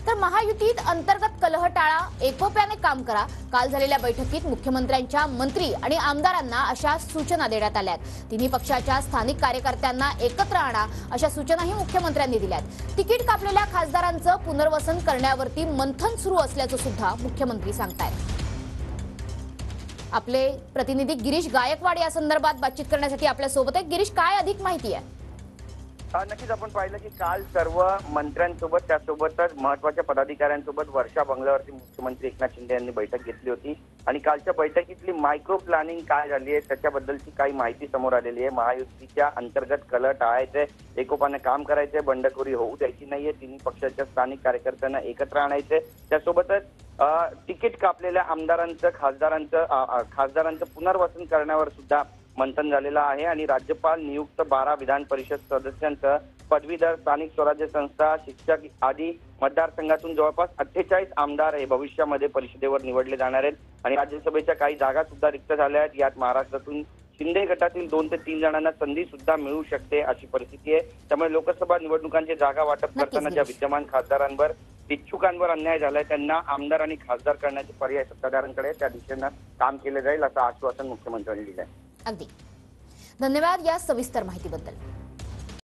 तर महायुतीत अंतर्गत कलह टाळा, एकोप्याने काम करा। काल झालेल्या बैठकीत मुख्यमंत्र्यांच्या मंत्री आणि आमदारांना अशा सूचना देण्यात आल्या। तिन्ही पक्षाच्या स्थानिक कार्यकर्त्यांना एकत्र आणा अशा सूचनाही मुख्यमंत्र्यांनी दिल्यात। तिकीट कापलेल्या खासदारांचं पुनर्वसन करण्यावरती मंथन सुरू असल्याचं सुद्धा मुख्यमंत्री सांगतायत। आपले प्रतिनिधी गिरीश गायकवाड या संदर्भात बातचीत करण्यासाठी आपल्या सोबत आहे। गिरीश, काय अधिक माहिती आहे? नक्कीच आपण पाहिलं की काल सर्व मंत्र्यांसोबत त्यासोबतच महत्त्वाच्या पदाधिकाऱ्यांसोबत वर्षा बंगल्यावरती मुख्यमंत्री एकनाथ शिंदे यांनी बैठक घेतली होती आणि कालच्या बैठकीतली मायक्रो प्लॅनिंग काय झाली आहे त्याच्याबद्दलची काही माहिती समोर आलेली आहे। महायुतीच्या अंतर्गत कलह टाळायचे, एकोपाने काम करायचे, बंडखोरी होऊ द्यायची नाहीये, तिन्ही पक्षाच्या स्थानिक कार्यकर्त्यांना एकत्र आणायचे, त्यासोबतच तिकीट कापलेल्या आमदारांचं खासदारांचं पुनर्वसन करण्यावर सुद्धा मंथन झालेलं आहे आणि राज्यपाल नियुक्त 12 विधान परिषद सदस्यांचं पदवीधर, स्थानिक स्वराज्य संस्था, शिक्षक आदी मतदारसंघातून जवळपास 48 आमदार हे भविष्यामध्ये परिषदेवर निवडले जाणार आहेत आणि राज्यसभेच्या काही जागा सुद्धा रिक्त झाल्या आहेत। यात महाराष्ट्रातून शिंदे गटातील 2 ते 3 जणांना संधी सुद्धा मिळू शकते अशी परिस्थिती आहे। त्यामुळे लोकसभा निवडणुकांची जागा वाटप करताना ज्या विद्यमान खासदारांवर, इच्छुकांवर अन्याय झालाय त्यांना आमदार आणि खासदार करण्याचे पर्याय सत्ताधाऱ्यांकडे त्या दिशेनं काम केले जाईल असं आश्वासन मुख्यमंत्र्यांनी दिलंय। अगदी धन्यवाद या सविस्तर माहितीबद्दल।